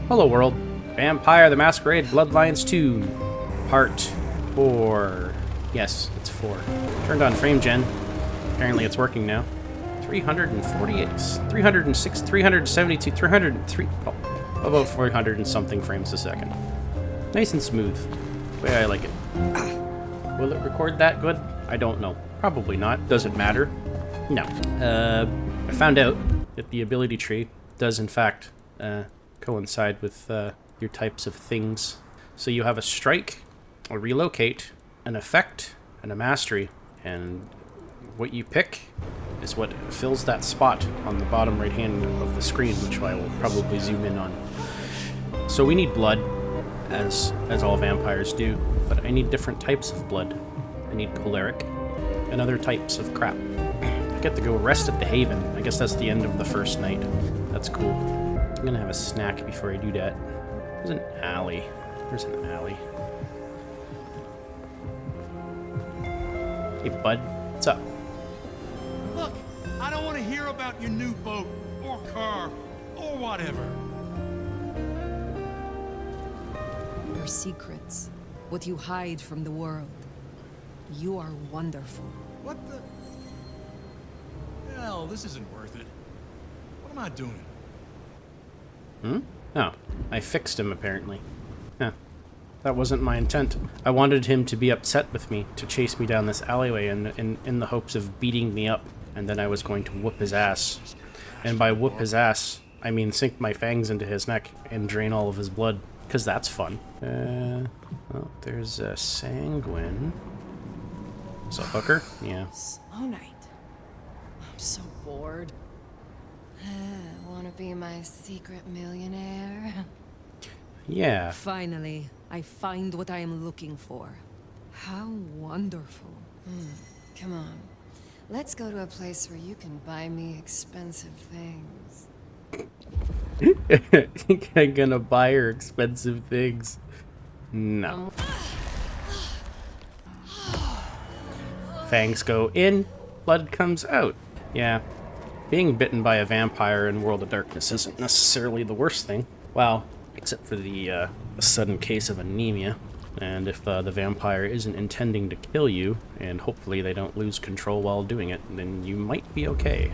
Hello world. Vampire the Masquerade Bloodlines 2. Part 4. Yes, it's 4. Turned on frame gen. Apparently it's working now. 348, 306, 372, 303, oh, about 400 and something frames a second. Nice and smooth. The way I like it. Will it record that good? I don't know. Probably not. Doesn't matter. No. I found out that the ability tree does in fact coincide with your types of things. So you have a strike, a relocate, an effect, and a mastery. And what you pick is what fills that spot on the bottom right hand of the screen, which I will probably zoom in on. So we need blood, as all vampires do, but I need different types of blood. I need choleric and other types of crap. I get to go rest at the Haven. I guess that's the end of the first night. That's cool. I'm gonna have a snack before I do that. There's an alley. There's an alley. Hey, bud. What's up? Look, I don't want to hear about your new boat, or car, or whatever. Your secrets, what you hide from the world. You are wonderful. What the... Hell, this isn't worth it. What am I doing? Hmm? Oh, I fixed him, apparently. Huh. That wasn't my intent. I wanted him to be upset with me, to chase me down this alleyway in the hopes of beating me up, and then I was going to whoop his ass. And by whoop his ass, I mean sink my fangs into his neck and drain all of his blood, because that's fun. Oh, there's a Sanguine. Is a hooker? Yeah. Slow night. I'm so bored. Wanna be my secret millionaire? Yeah. Finally, I find what I am looking for. How wonderful. Come on. Let's go to a place where you can buy me expensive things. I'm gonna buy her expensive things. No. Fangs go in, blood comes out. Yeah. Being bitten by a vampire in World of Darkness isn't necessarily the worst thing. Well, except for the sudden case of anemia. And if the vampire isn't intending to kill you, and hopefully they don't lose control while doing it, then you might be okay.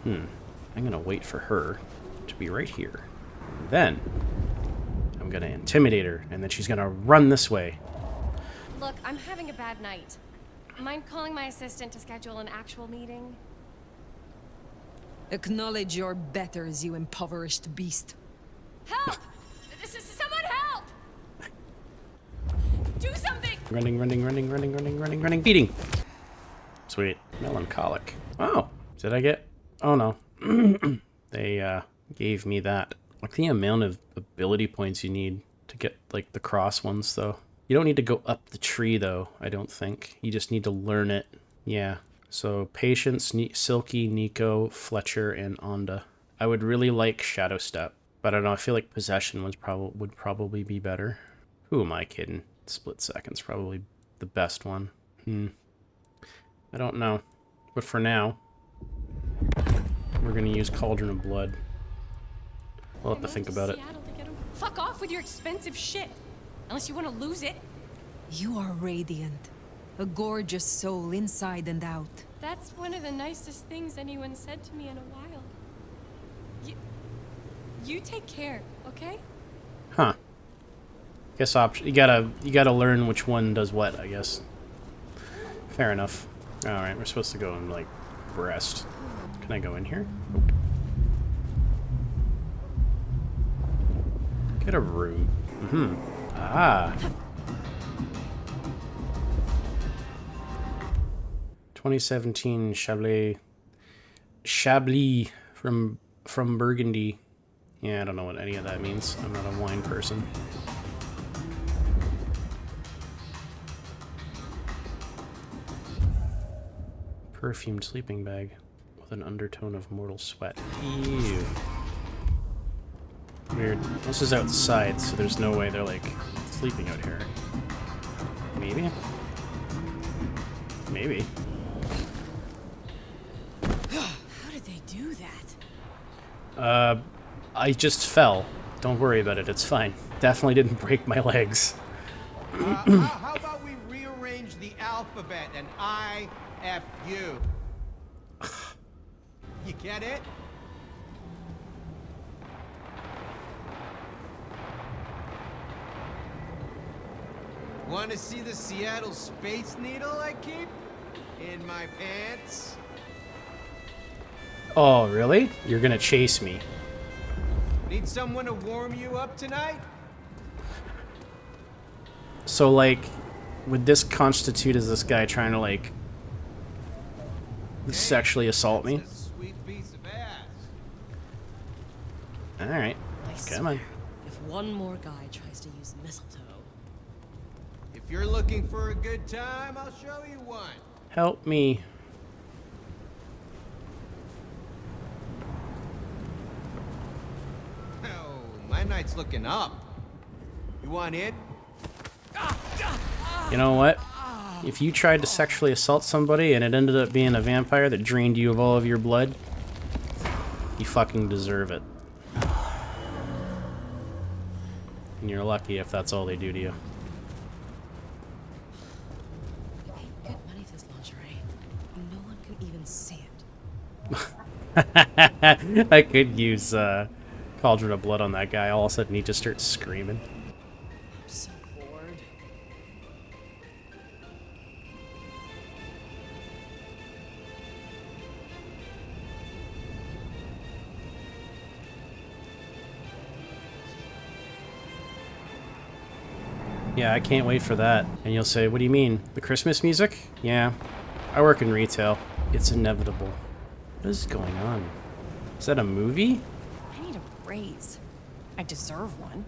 I'm gonna wait for her to be right here. Then, I'm gonna intimidate her, and then she's gonna run this way. Look, I'm having a bad night. Mind calling my assistant to schedule an actual meeting? Acknowledge your betters, you impoverished beast. Help! Someone help! Do something! Running. Beating! Sweet. Melancholic. Oh! Did I get... Oh, no. They, gave me that. Like the amount of ability points you need to get, like, the cross ones, though. You don't need to go up the tree, though, I don't think. You just need to learn it. Yeah. So, Patience, Silky, Nico, Fletcher, and Onda. I would really like Shadow Step, but I don't know, I feel like Possession would probably be better. Who am I kidding? Split Second's probably the best one. I don't know. But for now, we're gonna use Cauldron of Blood. We'll have to think about it. Fuck off with your expensive shit! Unless you want to lose it. You are radiant. A gorgeous soul inside and out. That's one of the nicest things anyone said to me in a while. You take care, okay? Huh. Guess you gotta learn which one does what, I guess. Fair enough. Alright, we're supposed to go in, like, breast. Can I go in here? Nope. Get a room. Ah. 2017 Chablis from Burgundy. Yeah, I don't know what any of that means. I'm not a wine person. Perfumed sleeping bag with an undertone of mortal sweat. Ew. Weird. This is outside, so there's no way they're, like, sleeping out here. Maybe? Maybe. How did they do that? I just fell. Don't worry about it, it's fine. Definitely didn't break my legs. How about we rearrange the alphabet and I, F, U? You get it? Want to see the Seattle Space Needle I keep in my pants? Oh, really? You're gonna chase me. Need someone to warm you up tonight? So, like, would this constitute as this guy trying to, like, sexually assault me? That's a sweet piece of ass. Alright, I come on. swear, if one more guy tries to use mistletoe. If you're looking for a good time, I'll show you one. Help me. Oh, my night's looking up. You want it? You know what? If you tried to sexually assault somebody and it ended up being a vampire that drained you of all of your blood, you fucking deserve it. And you're lucky if that's all they do to you. You pay good money for this lingerie. No one can even see it. I could use Cauldron of Blood on that guy. All of a sudden he just starts screaming. I'm so bored. Yeah, I can't wait for that. And you'll say, what do you mean? The Christmas music? Yeah. I work in retail. It's inevitable. What is going on? Is that a movie? I need a raise. I deserve one.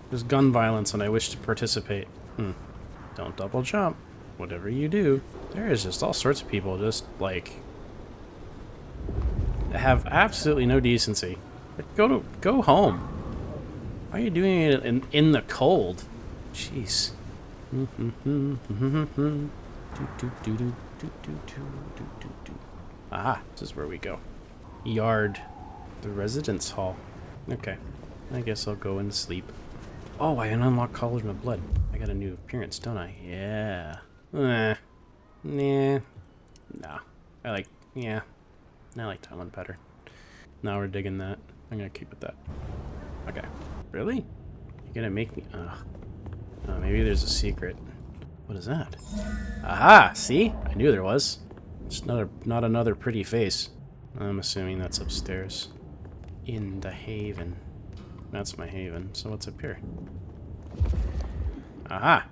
There's gun violence and I wish to participate. Don't double jump. Whatever you do. There is just all sorts of people just, like, have absolutely no decency. Like, go home. Why are you doing it in the cold? Jeez. Aha, this is where we go. Yard. The residence hall. Okay. I guess I'll go and sleep. Oh, I unlocked Cauldron of Blood. I got a new appearance, don't I? Yeah. Nah. No. I like that one better. Now we're digging that. I'm gonna keep it that. Okay. Really? You're gonna make me... Oh, maybe there's a secret. What is that? Aha! See? I knew there was. Just not another pretty face. I'm assuming that's upstairs. In the haven. That's my haven. So what's up here? Aha!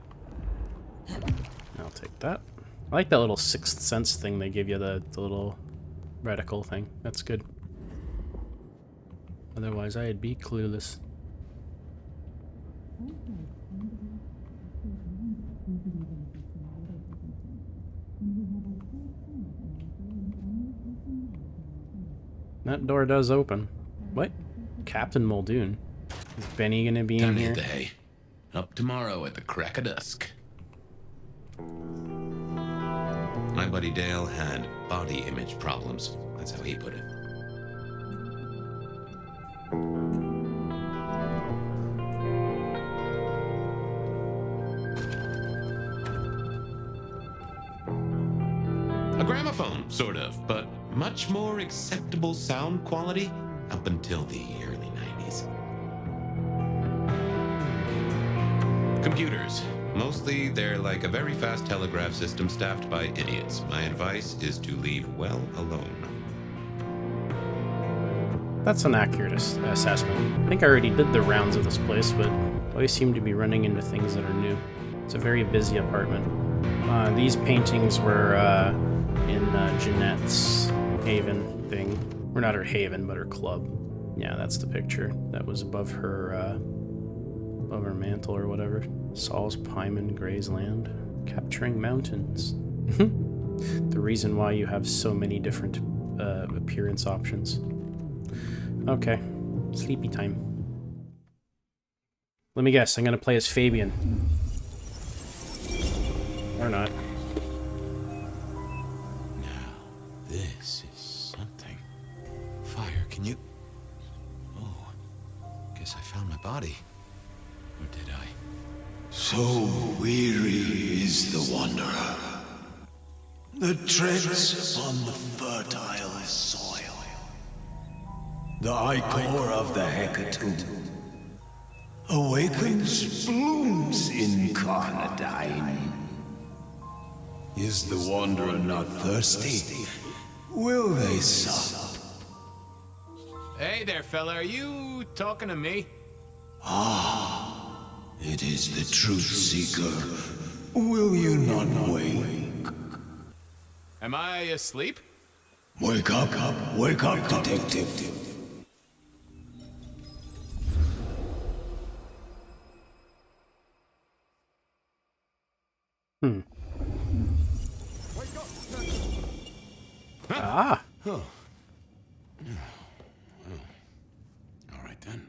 I'll take that. I like that little sixth sense thing they give you, the little reticle thing. That's good. Otherwise, I'd be clueless. That door does open. What? Captain Muldoon? Is Benny gonna be in here? Day. Up tomorrow at the crack of dusk. My buddy Dale had body image problems. That's how he put it. A gramophone, sort of, but much more acceptable sound quality up until the early 90s. Computers. Mostly, they're like a very fast telegraph system staffed by idiots. My advice is to leave well alone. That's an accurate assessment. I think I already did the rounds of this place, but I always seem to be running into things that are new. It's a very busy apartment. These paintings were in Jeanette's haven thing. Or not her haven, but her club. Yeah, that's the picture. That was above her mantle or whatever. Saul's Pyman Gray's land. Capturing mountains. The reason why you have so many different appearance options. Okay. Sleepy time. Let me guess, I'm gonna play as Fabian. Or not. Now, this is something. Fire, can you... Oh, body. Or did I? So weary is the wanderer. The treads upon the fertile soil. The ichor of the hecatomb awakens blooms incarnadine. Is the wanderer not thirsty? Will they sup? Hey there, fella. Are you talking to me? It is the truth seeker. Will you not wake? Am I asleep? Wake up, detective. Ah. Oh. All right then.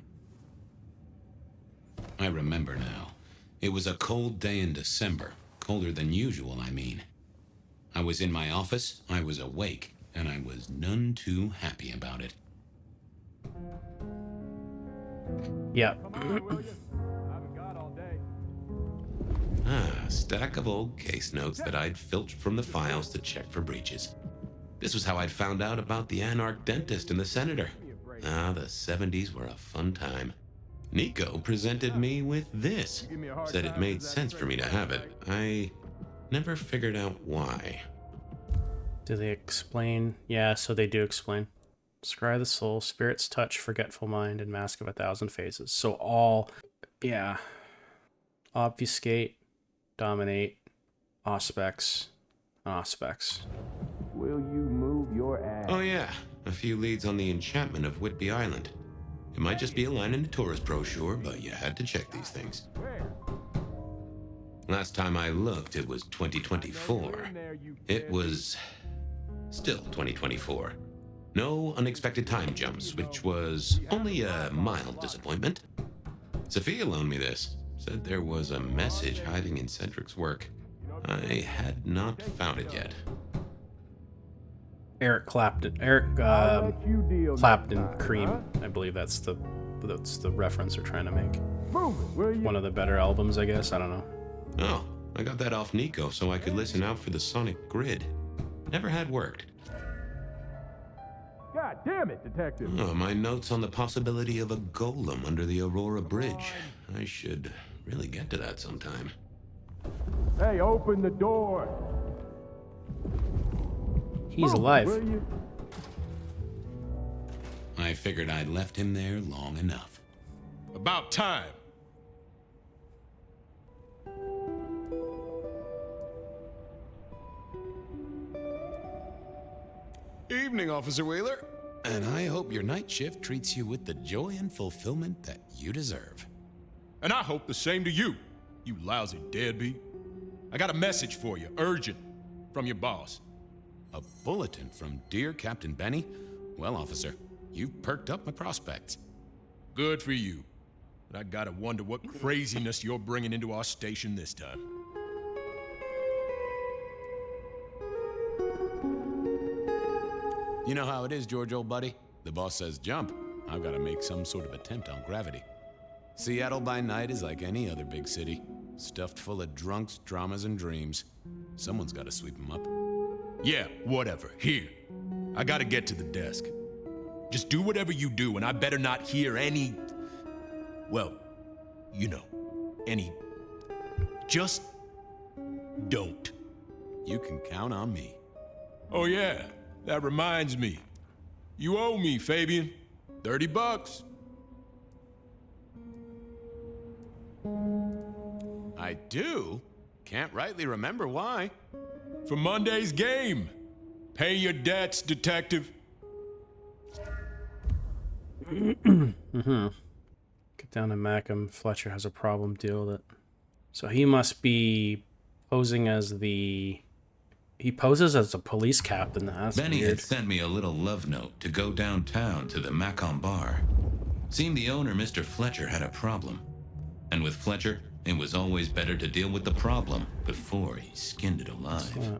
I remember now. It was a cold day in December. Colder than usual, I mean. I was in my office, I was awake, and I was none too happy about it. Yeah. A stack of old case notes that I'd filched from the files to check for breaches. This was how I'd found out about the anarch dentist and the senator. The 70s were a fun time. Nico presented me with this. Said it made sense for me to have it. I never figured out why. Do they explain? Yeah, so they do explain. Scry the soul, spirit's touch, forgetful mind, and mask of 1,000 faces. So all, yeah. Obfuscate, dominate, auspex, auspex. Will you move your ass? Oh yeah, a few leads on the enchantment of Whitby Island. It might just be a line in the tourist brochure, but you had to check these things. Last time I looked, it was 2024. It was still 2024. No unexpected time jumps, which was only a mild disappointment. Sophia loaned me this. Said there was a message hiding in Cedric's work. I had not found it yet. Eric Clapton Cream. I believe that's the reference they're trying to make. One of the better albums, I guess. I don't know. Oh, I got that off Nico so I could listen out for the sonic grid. Never had worked. God damn it, detective. Oh, my notes on the possibility of a golem under the Aurora Bridge. I should really get to that sometime. Hey, open the door. He's alive. I figured I'd left him there long enough. About time. Evening, Officer Wheeler. And I hope your night shift treats you with the joy and fulfillment that you deserve. And I hope the same to you, you lousy deadbeat. I got a message for you, urgent, from your boss. A bulletin from dear Captain Benny? Well, officer, you've perked up my prospects. Good for you. But I gotta wonder what craziness you're bringing into our station this time. You know how it is, George, old buddy. The boss says jump. I've got to make some sort of attempt on gravity. Seattle by night is like any other big city. Stuffed full of drunks, dramas, and dreams. Someone's got to sweep them up. Yeah, whatever. Here. I gotta get to the desk. Just do whatever you do, and I better not hear any... Well, you know, any... Just don't. You can count on me. Oh yeah, that reminds me. You owe me, Fabian. $30. I do? Can't rightly remember why. For Monday's game. Pay your debts, detective. Get down to Macam. Fletcher has a problem. Deal with it. So he must be posing as the... He poses as a police captain. That's Benny weird. had sent me a little love note to go downtown to the Macon bar. Seemed the owner, Mr. Fletcher, had a problem. And with Fletcher, it was always better to deal with the problem before he skinned it alive.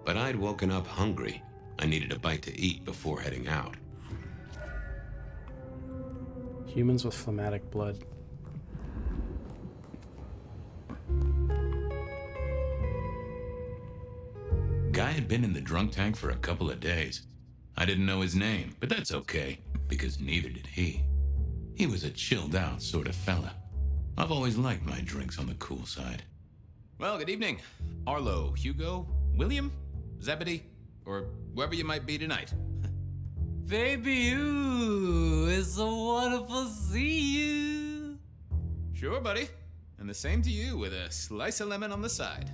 But I'd woken up hungry. I needed a bite to eat before heading out. Humans with phlegmatic blood. had been in the drunk tank for a couple of days. I didn't know his name, but that's okay, because neither did he. He was a chilled out sort of fella. I've always liked my drinks on the cool side. Well, good evening. Arlo, Hugo, William, Zebedee, or whoever you might be tonight. Baby, you, it's so wonderful to see you. Sure, buddy. And the same to you with a slice of lemon on the side.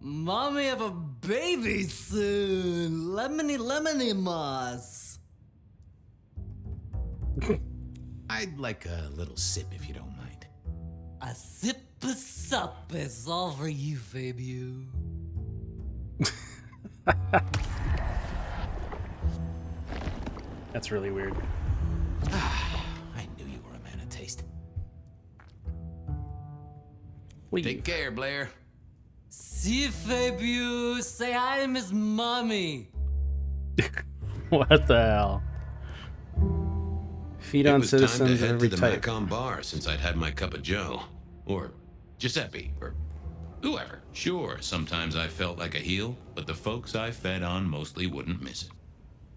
Mommy have a baby soon. Lemony, lemony moss. I'd like a little sip if you don't mind. A sip of sup is all for you, Fabiu. That's really weird. I knew you were a man of taste. Leave. Take care, Blair. See you, Fabiu. Say hi to Miss Mommy. What the hell? Feed on citizens of every to the type. Macon bar since I'd had my cup of Joe. Or Giuseppe, or whoever. Sure, sometimes I felt like a heel, but the folks I fed on mostly wouldn't miss it.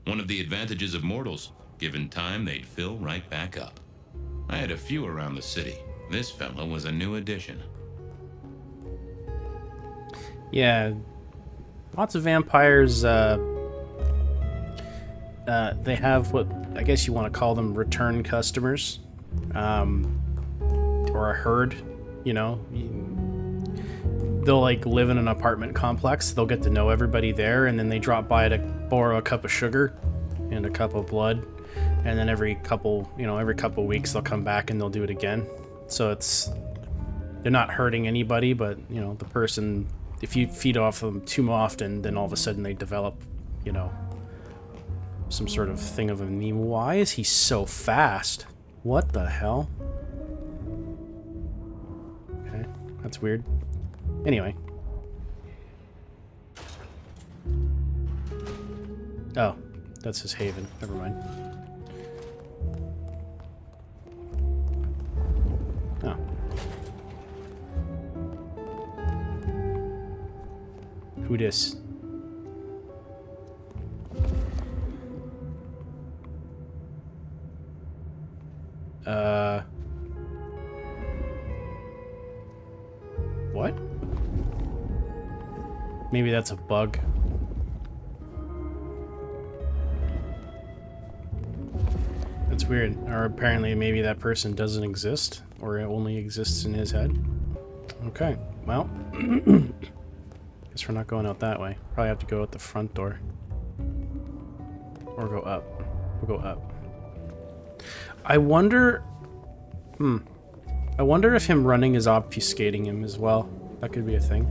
One of the advantages of mortals, given time, they'd fill right back up. I had a few around the city. This fella was a new addition. Yeah, lots of vampires, they have what I guess you want to call them return customers, or a herd, you know. They'll like live in an apartment complex, they'll get to know everybody there, and then they drop by to borrow a cup of sugar and a cup of blood, and then every couple weeks they'll come back and they'll do it again. So they're not hurting anybody, but you know, the person, if you feed off them too often, then all of a sudden they develop, you know, some sort of thing of anemia. Why is he so fast? What the hell? Okay, that's weird. Anyway. Oh, that's his haven. Never mind. Oh. Who dis? What? Maybe that's a bug. That's weird. Or apparently maybe that person doesn't exist, or it only exists in his head. Okay, well. Guess we're not going out that way. Probably have to go out the front door. Or go up. We'll go up. I wonder... I wonder if him running is obfuscating him as well. That could be a thing.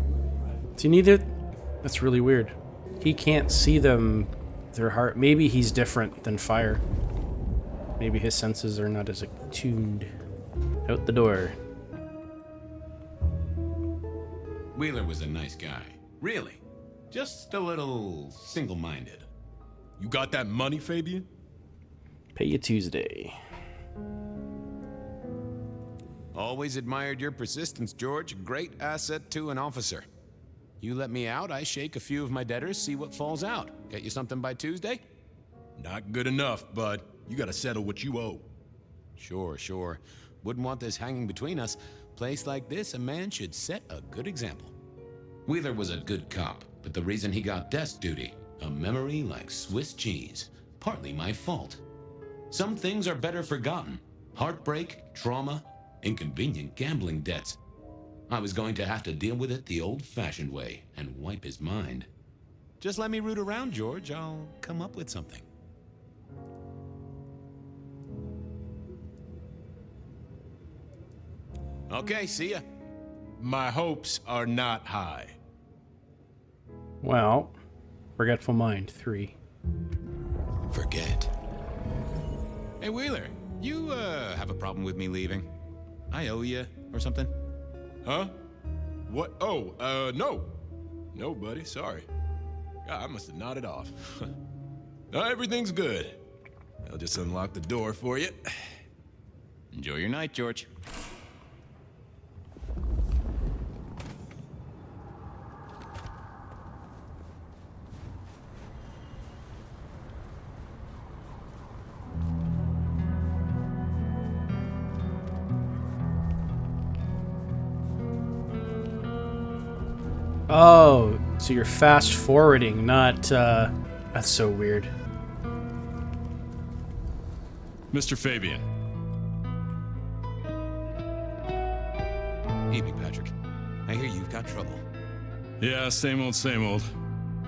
Do you need it? That's really weird. He can't see them, their heart. Maybe he's different than fire. Maybe his senses are not as attuned. Out the door. Wheeler was a nice guy. Really. Just a little single-minded. You got that money, Fabian? Pay you Tuesday. Always admired your persistence, George. Great asset to an officer. You let me out, I shake a few of my debtors, see what falls out. Get you something by Tuesday? Not good enough, bud. You gotta settle what you owe. Sure, sure. Wouldn't want this hanging between us. Place like this, a man should set a good example. Wheeler was a good cop, but the reason he got desk duty, a memory like Swiss cheese, partly my fault. Some things are better forgotten. Heartbreak, trauma, inconvenient gambling debts. I was going to have to deal with it the old-fashioned way and wipe his mind. Just let me root around, George. I'll come up with something. Okay, see ya. My hopes are not high. Well, Forgetful Mind 3. Forget. Hey, Wheeler, you, have a problem with me leaving? I owe you or something? Huh? What? Oh, no. No, buddy, sorry. God, I must have nodded off. No, everything's good. I'll just unlock the door for you. Enjoy your night, George. Oh, so you're fast forwarding, not, that's so weird. Mr. Fabian. Evening, Patrick. I hear you've got trouble. Yeah, same old, same old.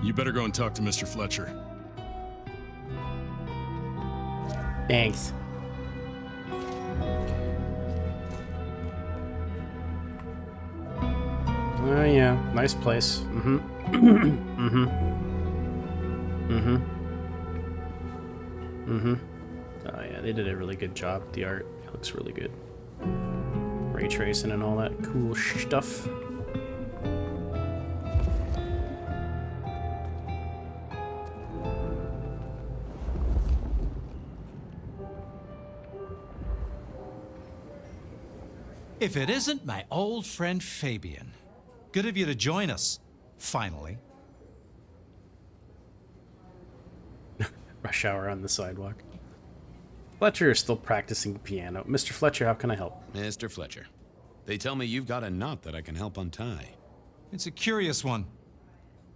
You better go and talk to Mr. Fletcher. Thanks. Oh yeah, nice place. Mm-hmm. mm-hmm. Mm-hmm. Mm-hmm. Oh yeah, they did a really good job with the art. It looks really good. Ray tracing and all that cool stuff. If it isn't my old friend Fabian. Good of you to join us, finally. Rush hour on the sidewalk. Fletcher is still practicing piano. Mr. Fletcher, how can I help? Mr. Fletcher, they tell me you've got a knot that I can help untie. It's a curious one.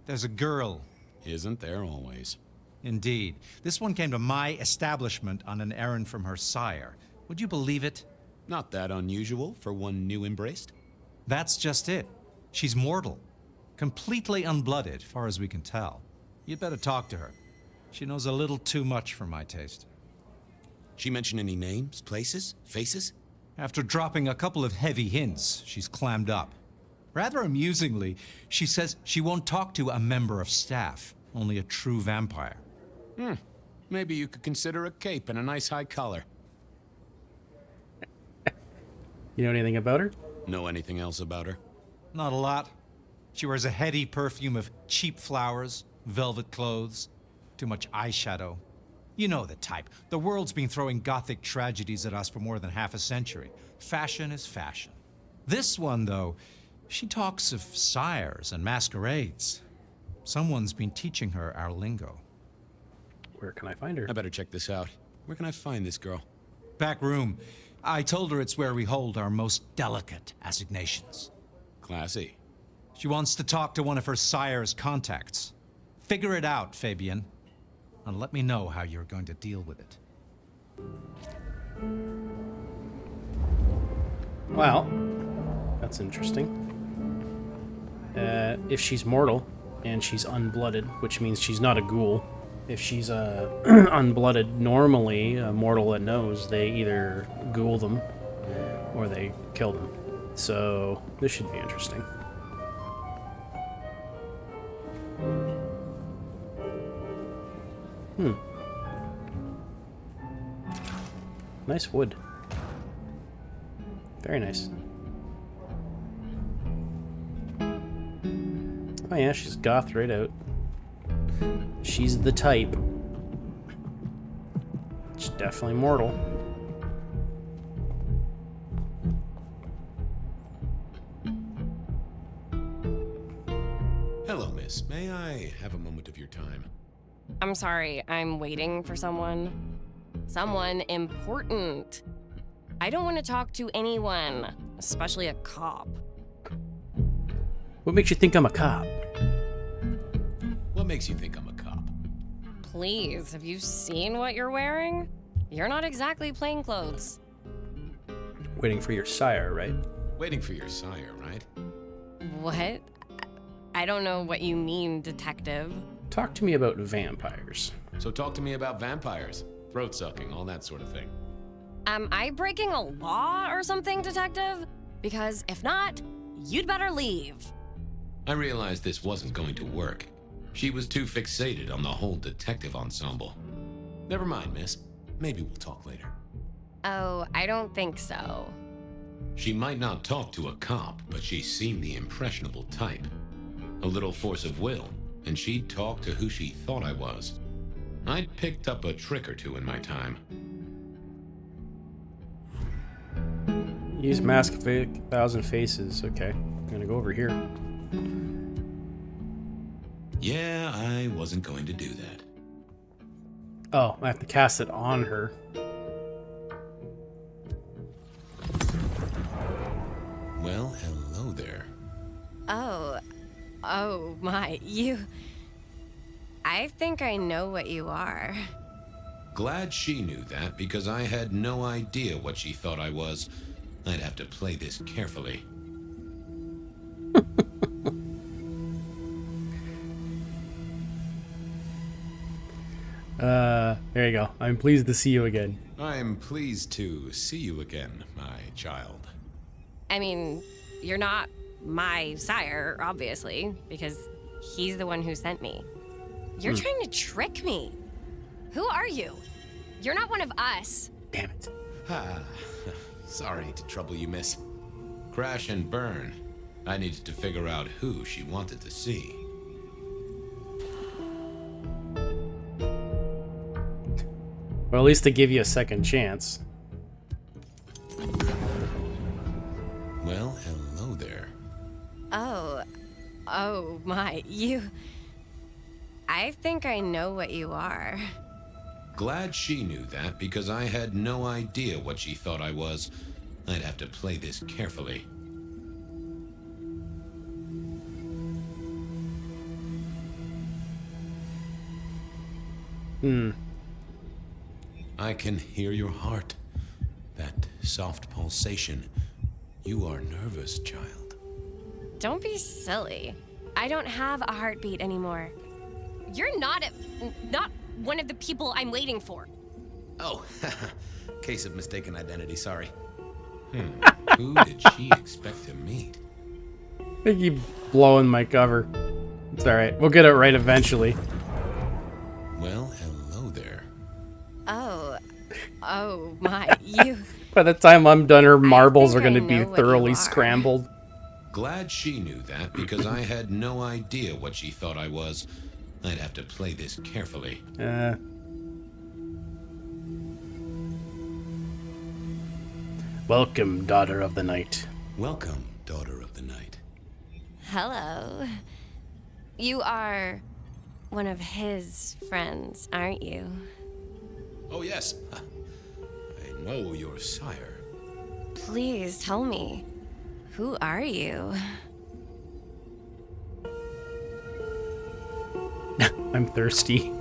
There's a girl. Isn't there always? Indeed. This one came to my establishment on an errand from her sire. Would you believe it? Not that unusual for one new embraced. That's just it. She's mortal. Completely unblooded, far as we can tell. You'd better talk to her. She knows a little too much for my taste. She mention any names, places, faces? After dropping a couple of heavy hints, she's clammed up. Rather amusingly, she says she won't talk to a member of staff, only a true vampire. Maybe you could consider a cape and a nice high collar. You know anything about her? Know anything else about her? Not a lot. She wears a heady perfume of cheap flowers, velvet clothes, too much eyeshadow. You know the type. The world's been throwing gothic tragedies at us for more than half a century. Fashion is fashion. This one, though, she talks of sires and masquerades. Someone's been teaching her our lingo. Where can I find her? I better check this out. Where can I find this girl? Back room. I told her it's where we hold our most delicate assignations. Classy. She wants to talk to one of her sire's contacts. Figure it out, Fabian, and let me know how you're going to deal with it. Well, that's interesting. If she's mortal, and she's unblooded, which means she's not a ghoul. If she's unblooded, normally a mortal that knows, they either ghoul them or they kill them. So this should be interesting. Nice wood. Very nice. Oh yeah, she's goth right out. She's the type. She's definitely mortal. Hello, miss. May I have a moment of your time? I'm sorry, I'm waiting for someone. Someone important. I don't want to talk to anyone, especially a cop. What makes you think I'm a cop? What makes you think I'm a cop? Please, have you seen what you're wearing? You're not exactly plain clothes. Waiting for your sire, right? Waiting for your sire, right? What? I don't know what you mean, detective. Talk to me about vampires. So talk to me about vampires, throat sucking, all that sort of thing. Am I breaking a law or something, detective? Because if not, you'd better leave. I realized this wasn't going to work. She was too fixated on the whole detective ensemble. Never mind, miss. Maybe we'll talk later. Oh, I don't think so. She might not talk to a cop, but she seemed the impressionable type. A little force of will, and she'd talk to who she thought I was. I'd picked up a trick or two in my time. Use mask of 1,000 faces. Okay, I'm gonna go over here. Yeah, I wasn't going to do that. Oh, I have to cast it on her. Well, hello there. Oh, Oh my, you... I think I know what you are. Glad she knew that, because I had no idea what she thought I was. I'd have to play this carefully. There you go. I'm pleased to see you again. I'm pleased to see you again, my child. I mean, you're not my sire, obviously, because he's the one who sent me. You're trying to trick me. Who are you? You're not one of us. Damn it. Ha. Sorry to trouble you, miss. Crash and burn. I needed to figure out who she wanted to see. Well, at least to give you a second chance. Well, hello there. Oh my, you... I think I know what you are. Glad she knew that, because I had no idea what she thought I was. I'd have to play this carefully. I can hear your heart. That soft pulsation. You are nervous, child. Don't be silly. I don't have a heartbeat anymore. You're not one of the people I'm waiting for. Oh, case of mistaken identity, sorry. Who did she expect to meet? I keep blowing my cover. It's alright. We'll get it right eventually. Well, hello there. Oh my, you... By the time I'm done, her marbles are going to be thoroughly scrambled. Glad she knew that, because I had no idea what she thought I was. I'd have to play this carefully. Welcome, daughter of the night. Welcome, daughter of the night. Hello. You are one of his friends, aren't you? Oh, yes. I know your sire. Please tell me, who are you? I'm thirsty.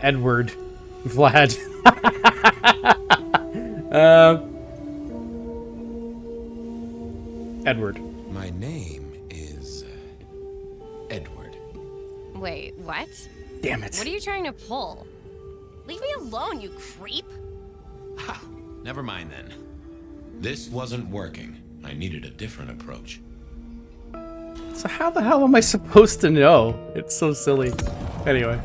Edward. Vlad. Edward. My name is Edward. Wait, what? Damn it. What are you trying to pull? Leave me alone, you creep. Ha! Never mind then. This wasn't working. I needed a different approach. So how the hell am I supposed to know? It's so silly. Anyway.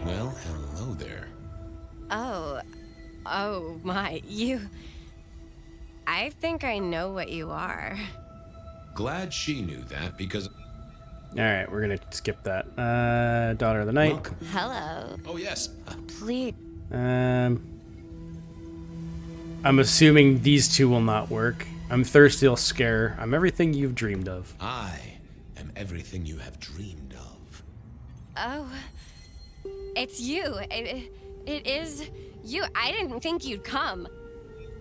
Well, hello there. Oh my, you... I think I know what you are. Glad she knew that, because... Alright, we're gonna skip that. Daughter of the night. Welcome. Hello. Oh, yes. Please. I'm assuming these two will not work. I'm thirsty, I'll scare. I'm everything you've dreamed of. I am everything you have dreamed of. Oh, it's you. It is you. I didn't think you'd come.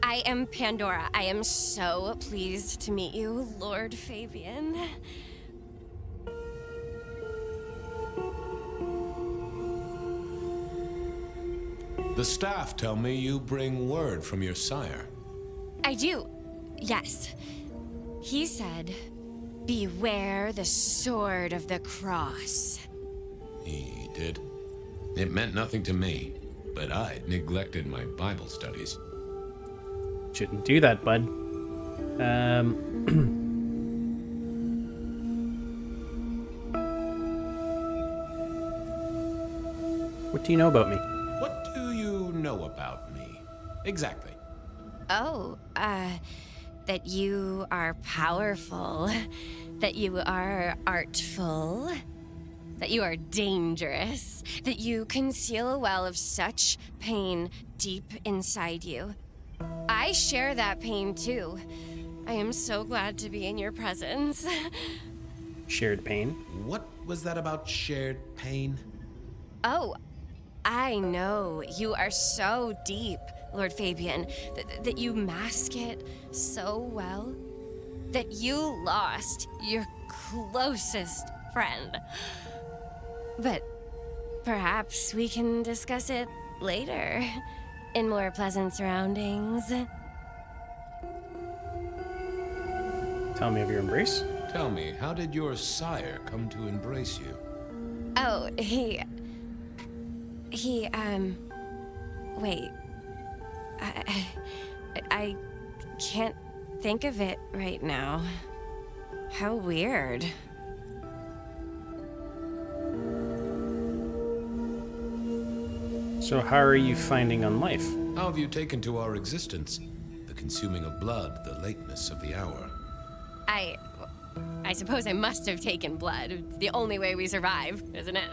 I am Pandora. I am so pleased to meet you, Lord Fabian. The staff tell me you bring word from your sire. I do. Yes. He said, beware the sword of the cross. He did? It meant nothing to me, but I'd neglected my Bible studies. Shouldn't do that, bud. What do you know about me? What do you know about me? Exactly. Oh, that you are powerful, that you are artful, that you are dangerous, that you conceal a well of such pain deep inside you. I share that pain too. I am so glad to be in your presence. Shared pain? What was that about shared pain? Oh, I know. You are so deep, Lord Fabian, that you mask it so well. that you lost your closest friend. But perhaps we can discuss it later, in more pleasant surroundings. Tell me of your embrace. Tell me, how did your sire come to embrace you? Oh, wait. I can't think of it right now. How weird. So how are you finding on life? How have you taken to our existence? The consuming of blood, the lateness of the hour. I suppose I must have taken blood. It's the only way we survive, isn't it?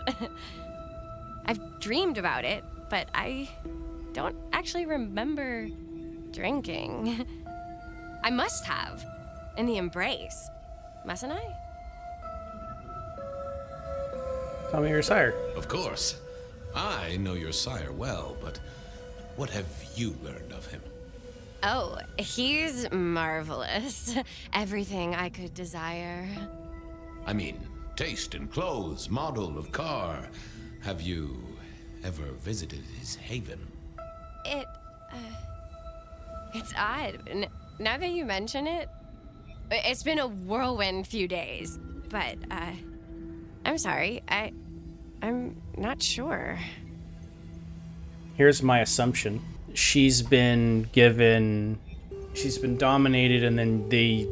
I've dreamed about it, but I don't actually remember drinking. I must have. In the embrace. Mustn't I? Tell me your sire. Of course. I know your sire well, but what have you learned of him? Oh, he's marvelous. Everything I could desire. I mean, taste in clothes, model of car. Have you ever visited his haven? It's odd. Now that you mention it, it's been a whirlwind few days. But, I'm sorry. I'm not sure. Here's my assumption. She's been dominated, and then they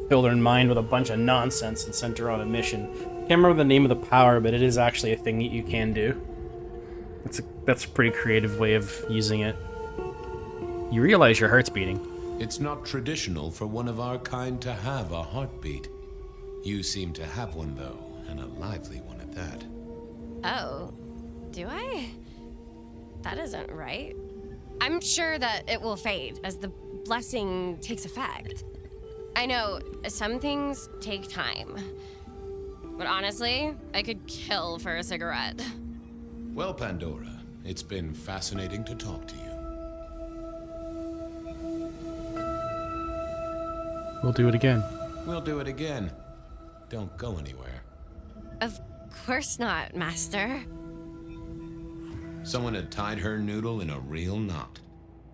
filled her mind with a bunch of nonsense and sent her on a mission. Can't remember the name of the power, but it is actually a thing that you can do. That's a pretty creative way of using it. You realize your heart's beating. It's not traditional for one of our kind to have a heartbeat. You seem to have one, though, and a lively one at that. Oh, do I? That isn't right. I'm sure that it will fade as the blessing takes effect. I know some things take time, but honestly, I could kill for a cigarette. Well, Pandora, it's been fascinating to talk to you. We'll do it again. We'll do it again. Don't go anywhere. Of course not, Master. Someone had tied her noodle in a real knot.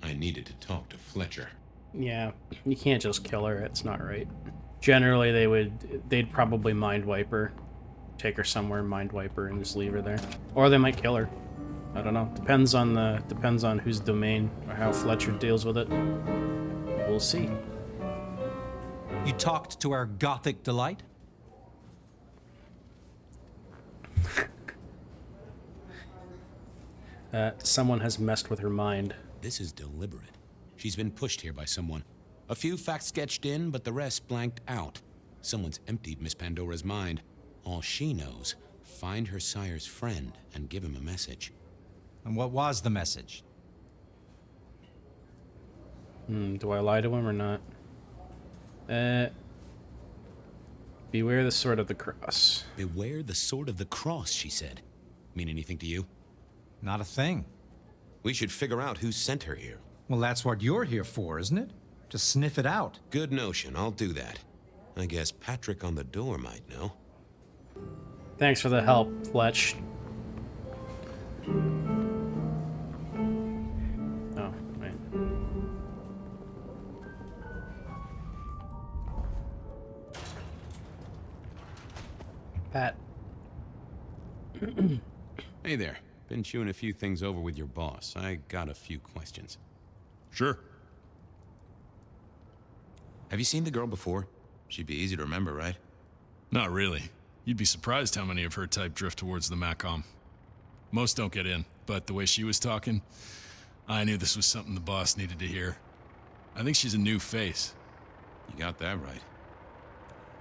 I needed to talk to Fletcher. Yeah, you can't just kill her. It's not right. Generally, they'd probably mind wipe her, take her somewhere, mind wipe her, and just leave her there. Or they might kill her. I don't know. Depends on whose domain or how Fletcher deals with it. We'll see. You talked to our gothic delight? Someone has messed with her mind. This is deliberate. She's been pushed here by someone. A few facts sketched in, but the rest blanked out. Someone's emptied Miss Pandora's mind. All she knows, find her sire's friend and give him a message. And what was the message? Do I lie to him or not? Beware the sword of the cross. Beware the sword of the cross, she said. Mean anything to you? Not a thing. We should figure out who sent her here. Well, that's what you're here for, isn't it? To sniff it out. Good notion, I'll do that. I guess Patrick on the door might know. Thanks for the help, Fletch. Oh, wait. Pat. Hey there. Been chewing a few things over with your boss. I got a few questions. Sure. Have you seen the girl before? She'd be easy to remember, right? Not really. You'd be surprised how many of her type drift towards the Macom. Most don't get in, but the way she was talking, I knew this was something the boss needed to hear. I think she's a new face. You got that right.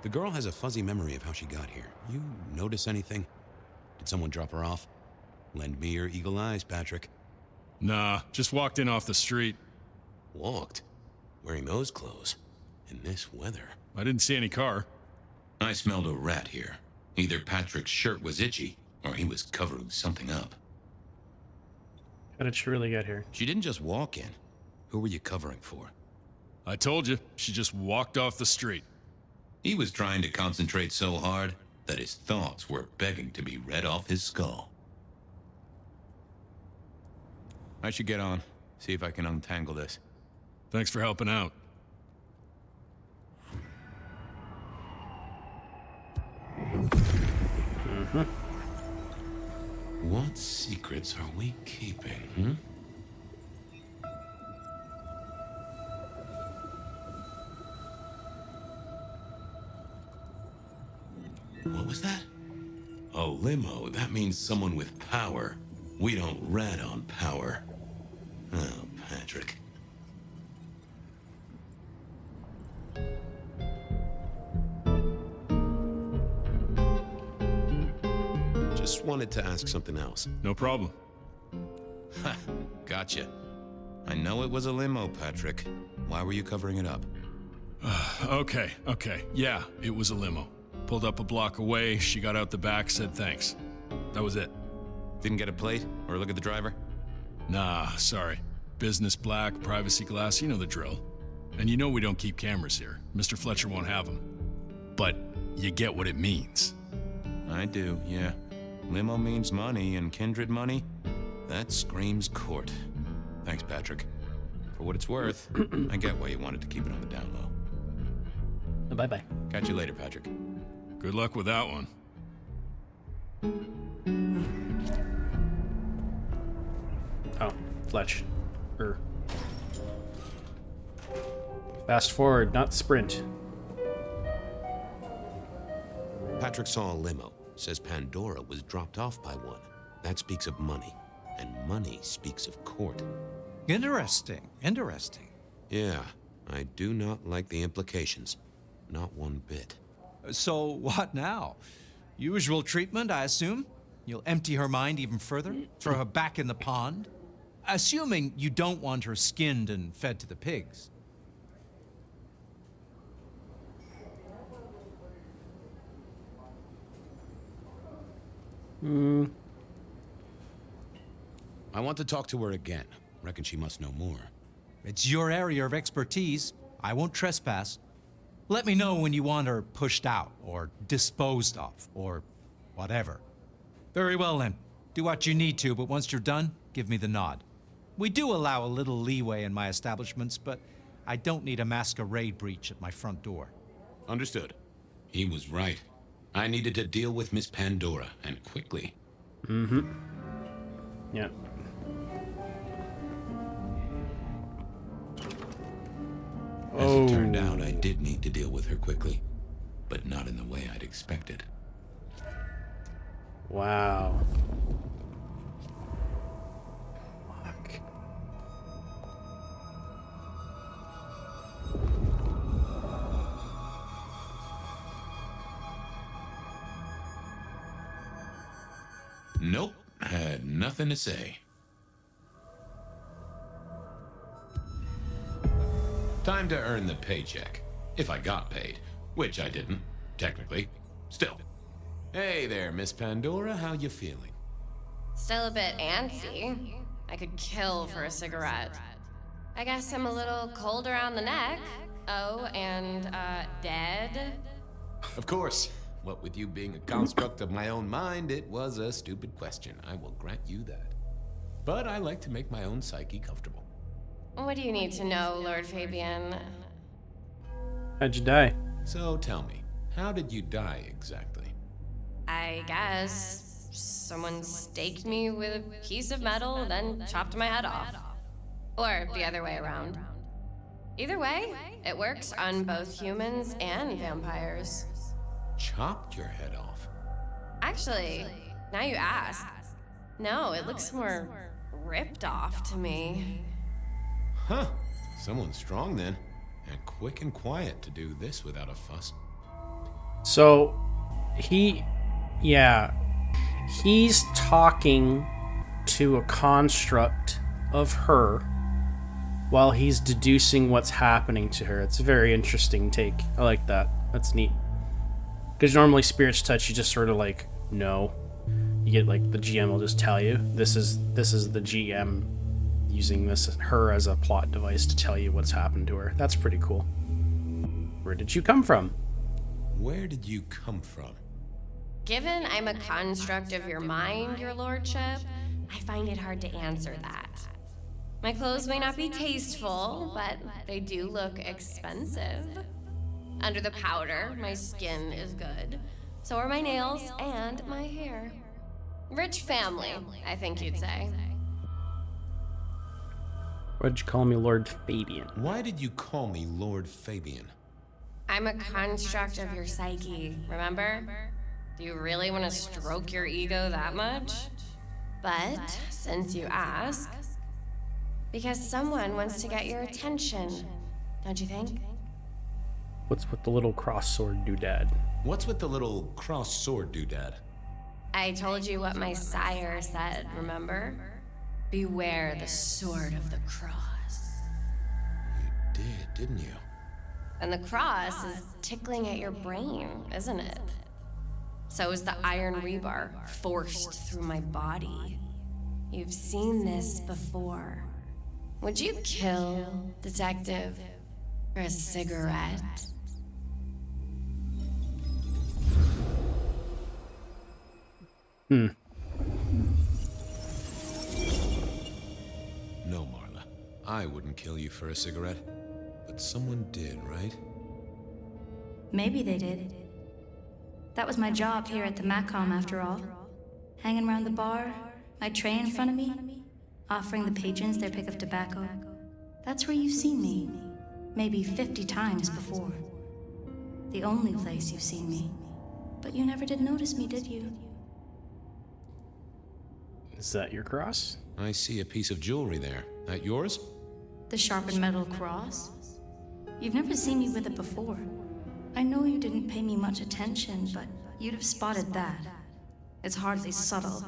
The girl has a fuzzy memory of how she got here. You notice anything? Did someone drop her off? Lend me your eagle eyes, Patrick. Nah, just walked in off the street. Walked? Wearing those clothes? In this weather? I didn't see any car. I smelled a rat here. Either Patrick's shirt was itchy, or he was covering something up. How did she really get here? She didn't just walk in. Who were you covering for? I told you, she just walked off the street. He was trying to concentrate so hard that his thoughts were begging to be read off his skull. I should get on. See if I can untangle this. Thanks for helping out. What secrets are we keeping, What was that? Oh, limo. That means someone with power. We don't rat on power. Oh, Patrick. Just wanted to ask something else. No problem. Ha, gotcha. I know it was a limo, Patrick. Why were you covering it up? Okay. Yeah, it was a limo. Pulled up a block away, she got out the back, said thanks. That was it. Didn't get a plate or look at the driver? Nah, sorry. Business black, privacy glass, you know the drill. And you know we don't keep cameras here. Mr. Fletcher won't have them. But you get what it means. I do, yeah. Limo means money, and kindred money? That screams court. Thanks, Patrick. For what it's worth, I get why you wanted to keep it on the down low. Bye-bye. Catch you later, Patrick. Good luck with that one. Oh, Fletch. Fast forward, not sprint. Patrick saw a limo. Says Pandora was dropped off by one. That speaks of money. And money speaks of court. Interesting. Yeah, I do not like the implications. Not one bit. So what now? Usual treatment, I assume? You'll empty her mind even further? Throw her back in the pond? Assuming you don't want her skinned and fed to the pigs. I want to talk to her again. Reckon she must know more. It's your area of expertise. I won't trespass. Let me know when you want her pushed out, or disposed of, or whatever. Very well then. Do what you need to, but once you're done, give me the nod. We do allow a little leeway in my establishments, but I don't need a masquerade breach at my front door. Understood. He was right. I needed to deal with Miss Pandora, and quickly. Yeah. As it turned out, I did need to deal with her quickly, but not in the way I'd expected. Wow. Nope, had nothing to say. Time to earn the paycheck. If I got paid, which I didn't, technically. Still. Hey there, Miss Pandora, how you feeling? Still a bit antsy. I could kill for a cigarette. I guess I'm a little cold around the neck. Oh, and, dead? Of course. What with you being a construct of my own mind, it was a stupid question. I will grant you that. But I like to make my own psyche comfortable. What do you need to know, Lord Fabian? How'd you die? So tell me, how did you die exactly? I guess someone staked me with a piece of metal, then chopped my head off. Or the other way around. Either way, it works on both humans and vampires. Chopped your head off? Actually, now you ask. No, it looks more ripped off to me. Huh. Someone's strong then. And quick and quiet to do this without a fuss. So, he's talking to a construct of her while he's deducing what's happening to her. It's a very interesting take. I like that. That's neat. Because normally Spirit's Touch, you just sort of like, no. You get like, the GM will just tell you, this is the GM using her as a plot device to tell you what's happened to her. That's pretty cool. Where did you come from? Where did you come from? Given I'm a construct of your mind, your lordship, I find it hard to answer that. My clothes may not be tasteful, but they do look expensive. Under the powder, my skin is good. So are my nails and my hair. Rich family, I think you'd say. Why'd you call me Lord Fabian? Why did you call me Lord Fabian? I'm a construct of your psyche, remember? Do you really want to stroke your ego that much? But, since you ask, because someone wants to get your attention, don't you think? What's with the little cross sword doodad? What's with the little cross sword doodad? I told you what my sire said, remember? Beware the sword of the cross. You did, didn't you? And the cross is tickling at your brain, isn't it? So is the iron rebar forced through my body. You've seen this before. Would you kill, detective, for a cigarette? Hmm. No, Marla. I wouldn't kill you for a cigarette. But someone did, right? Maybe they did. That was my job here at the Macom, after all. Hanging around the bar, my tray in front of me, offering the patrons their pick of tobacco. That's where you've seen me. Maybe 50 times before. The only place you've seen me. But you never did notice me, did you? Is that your cross? I see a piece of jewelry there. That yours? The sharpened metal cross? You've never seen me with it before. I know you didn't pay me much attention, but you'd have spotted that. It's hardly subtle.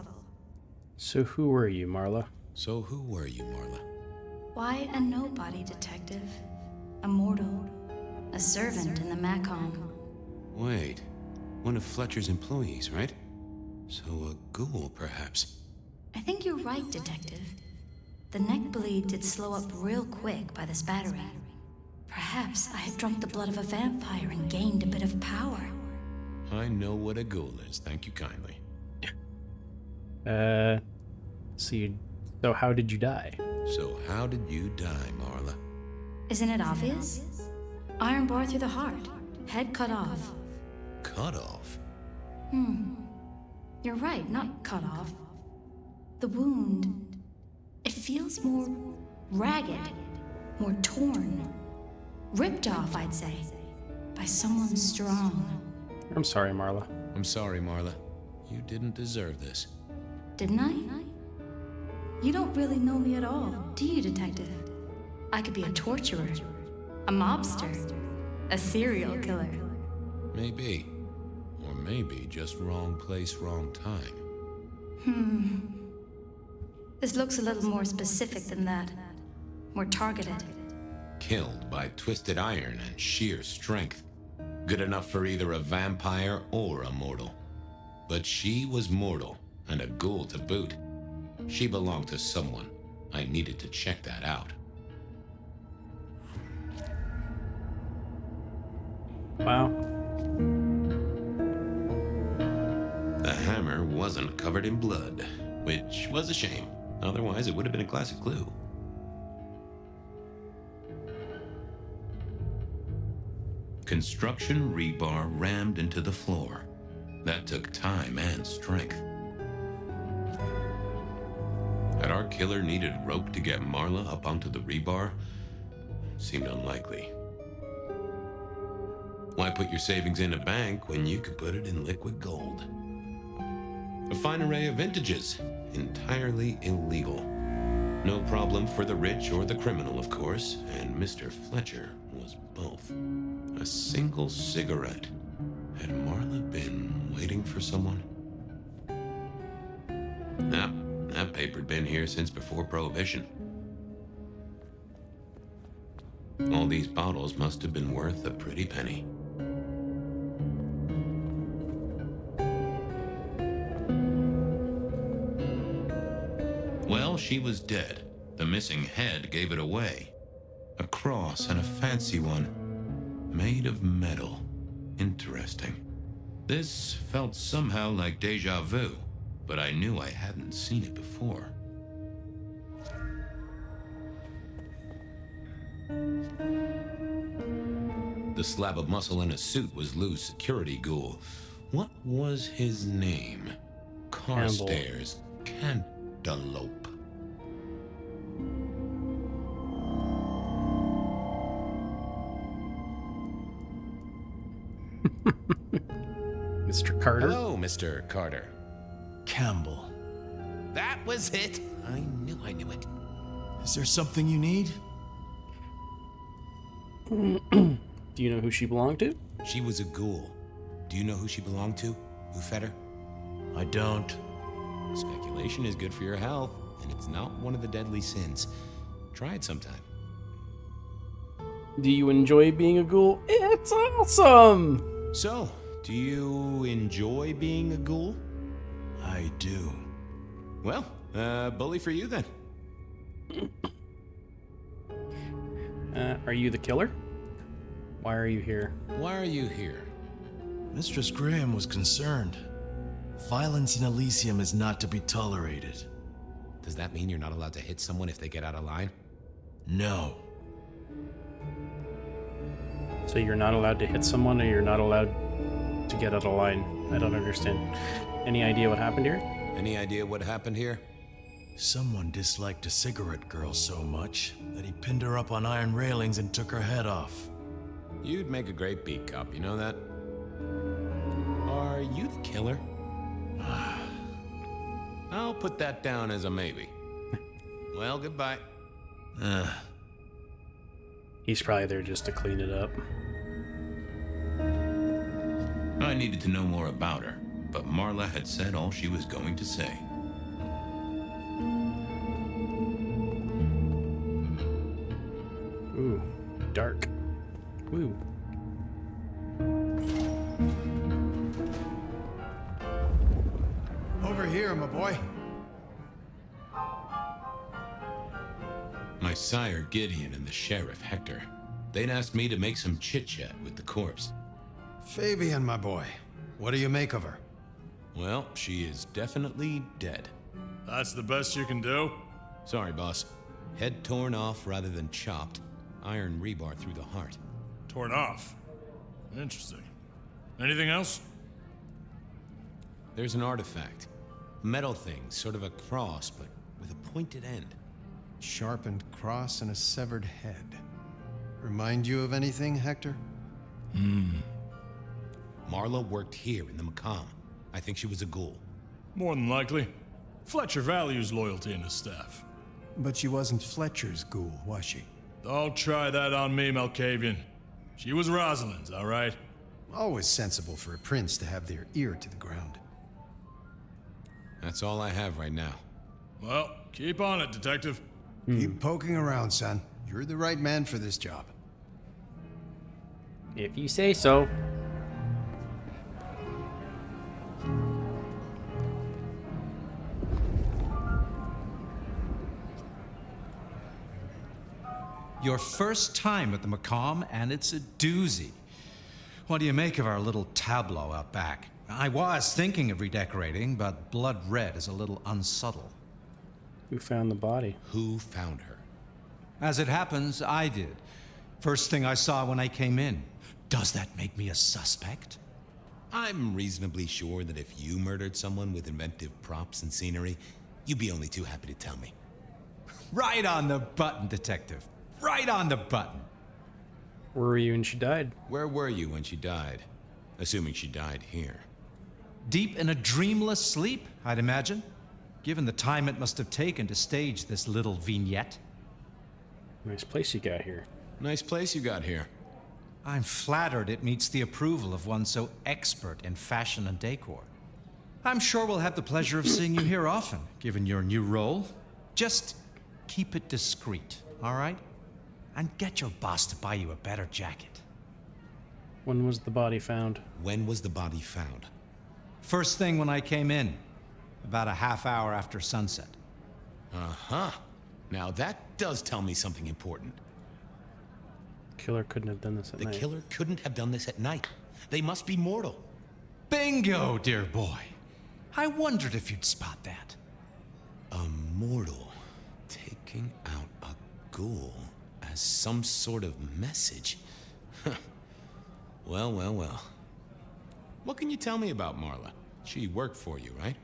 So who were you, Marla? Why, a nobody, detective. A mortal. A servant in the Macom. Wait. One of Fletcher's employees, right? So a ghoul, perhaps. I think you're right, detective. The neck bleed did slow up real quick by the spattering. Perhaps I had drunk the blood of a vampire and gained a bit of power. I know what a ghoul is, thank you kindly. So how did you die? So how did you die, Marla? Isn't it obvious? Iron bar through the heart. Head cut off. Cut off? You're right, not cut off. The wound, it feels more ragged, more torn. Ripped off, I'd say, by someone strong. I'm sorry, Marla. I'm sorry, Marla. You didn't deserve this. Didn't I? You don't really know me at all, do you, detective? I could be a torturer, a mobster, a serial killer. Maybe. Or maybe just wrong place, wrong time. This looks a little more specific than that. More targeted. Killed by twisted iron and sheer strength. Good enough for either a vampire or a mortal. But she was mortal, and a ghoul to boot. She belonged to someone. I needed to check that out. Wow. The hammer wasn't covered in blood, which was a shame. Otherwise, it would have been a classic clue. Construction rebar rammed into the floor. That took time and strength. Had our killer needed rope to get Marla up onto the rebar? Seemed unlikely. Why put your savings in a bank when you could put it in liquid gold? A fine array of vintages, entirely illegal. No problem for the rich or the criminal, of course, and Mr. Fletcher was both. A single cigarette. Had Marla been waiting for someone? Nah, that paper'd been here since before Prohibition. All these bottles must have been worth a pretty penny. Well, she was dead. The missing head gave it away. A cross and a fancy one. Made of metal. Interesting. This felt somehow like deja vu, but I knew I hadn't seen it before. The slab of muscle in a suit was Lou's security ghoul. What was his name? Carstairs Cantaloupe. Mr. Carter? Hello, Mr. Carter. Campbell. That was it. I knew it. Is there something you need? Do you know who she belonged to? She was a ghoul. Do you know who she belonged to? Who fed her? I don't. Speculation is good for your health, and it's not one of the deadly sins. Try it sometime. Do you enjoy being a ghoul? It's awesome! So, do you enjoy being a ghoul? I do. Well, bully for you then. Are you the killer? Why are you here? Why are you here? Mistress Graham was concerned. Violence in Elysium is not to be tolerated. Does that mean you're not allowed to hit someone if they get out of line? No. So you're not allowed to hit someone, or you're not allowed to get out of line? I don't understand. Any idea what happened here? Any idea what happened here? Someone disliked a cigarette girl so much that he pinned her up on iron railings and took her head off. You'd make a great beat cop, you know that? Are you the killer? I'll put that down as a maybe. Well, goodbye. He's probably there just to clean it up. I needed to know more about her, but Marla had said all she was going to say. Ooh, dark. Ooh. Over here, my boy. My sire Gideon and the sheriff Hector. They'd asked me to make some chit-chat with the corpse. Fabian, my boy. What do you make of her? Well, she is definitely dead. That's the best you can do? Sorry, boss. Head torn off rather than chopped. Iron rebar through the heart. Torn off. Interesting. Anything else? There's an artifact. Metal thing, sort of a cross, but with a pointed end. Sharpened cross and a severed head. Remind you of anything, Hector? Marla worked here in the Macomb. I think she was a ghoul. More than likely. Fletcher values loyalty in his staff. But she wasn't Fletcher's ghoul, was she? Don't try that on me, Malkavian. She was Rosalind's, all right? Always sensible for a prince to have their ear to the ground. That's all I have right now. Well, keep on it, Detective. Keep poking around, son. You're the right man for this job. If you say so. Your first time at the Macomb, and it's a doozy. What do you make of our little tableau out back? I was thinking of redecorating, but blood red is a little unsubtle. Who found the body? Who found her? As it happens, I did. First thing I saw when I came in. Does that make me a suspect? I'm reasonably sure that if you murdered someone with inventive props and scenery, you'd be only too happy to tell me. Right on the button, Detective. Right on the button. Where were you when she died? Where were you when she died? Assuming she died here. Deep in a dreamless sleep, I'd imagine. Given the time it must have taken to stage this little vignette. Nice place you got here. Nice place you got here. I'm flattered it meets the approval of one so expert in fashion and decor. I'm sure we'll have the pleasure of seeing you here often, given your new role. Just keep it discreet, all right? And get your boss to buy you a better jacket. When was the body found? When was the body found? First thing when I came in. About a half hour after sunset. Uh-huh. Now that does tell me something important. Killer couldn't have done this at night. The killer couldn't have done this at night. They must be mortal. Bingo, dear boy. I wondered if you'd spot that. A mortal taking out a ghoul as some sort of message. Well, well, well. What can you tell me about Marla? She worked for you, right?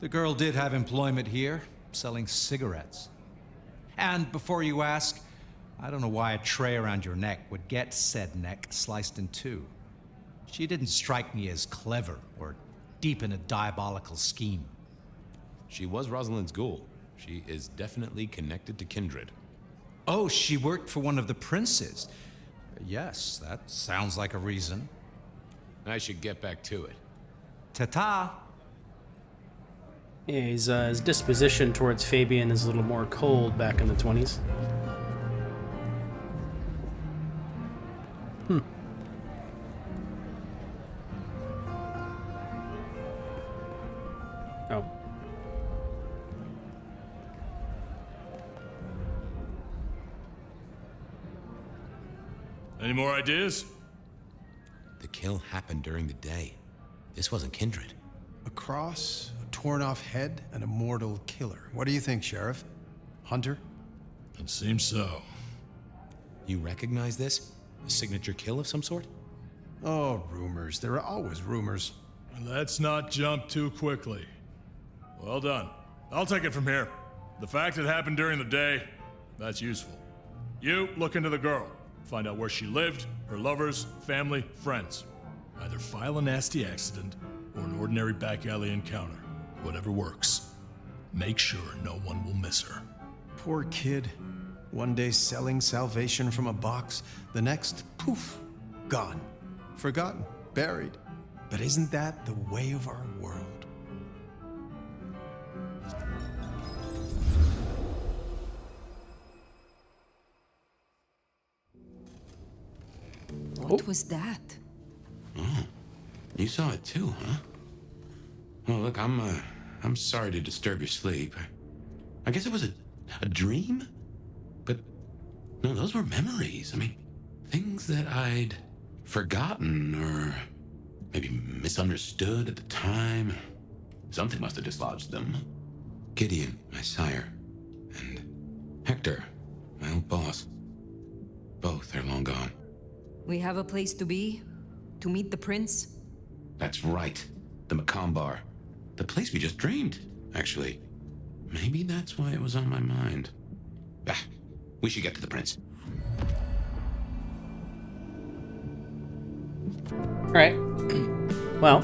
The girl did have employment here, selling cigarettes. And before you ask, I don't know why a tray around your neck would get said neck sliced in two. She didn't strike me as clever or deep in a diabolical scheme. She was Rosalind's ghoul. She is definitely connected to kindred. Oh, she worked for one of the princes. Yes, that sounds like a reason. I should get back to it. Ta-ta! Yeah, his disposition towards Fabian is a little more cold back in the 20s. Oh. Any more ideas? The kill happened during the day. This wasn't kindred. A cross, a torn-off head, and a mortal killer. What do you think, Sheriff? Hunter? It seems so. You recognize this? A signature kill of some sort? Oh, rumors. There are always rumors. Let's not jump too quickly. Well done. I'll take it from here. The fact it happened during the day, that's useful. You look into the girl. Find out where she lived, her lovers, family, friends. Either file a nasty accident or an ordinary back alley encounter. Whatever works. Make sure no one will miss her. Poor kid. One day selling salvation from a box, the next, poof, gone. Forgotten, buried. But isn't that the way of our world? What was that? Oh, you saw it too, huh? Well, look, I'm sorry to disturb your sleep. I guess it was a dream? But, no, those were memories. I mean, things that I'd forgotten or maybe misunderstood at the time. Something must have dislodged them. Gideon, my sire, and Hector, my old boss. Both are long gone. We have a place to be? To meet the prince? That's right. The Macomb Bar. The place we just dreamed, actually. Maybe that's why it was on my mind. Ah, we should get to the prince. Alright. Well,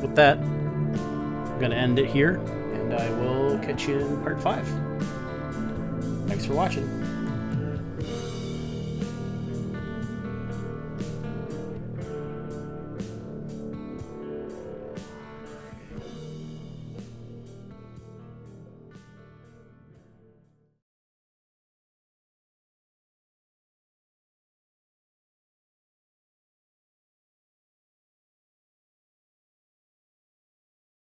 with that, I'm going to end it here, and I will catch you in part 5. Thanks for watching.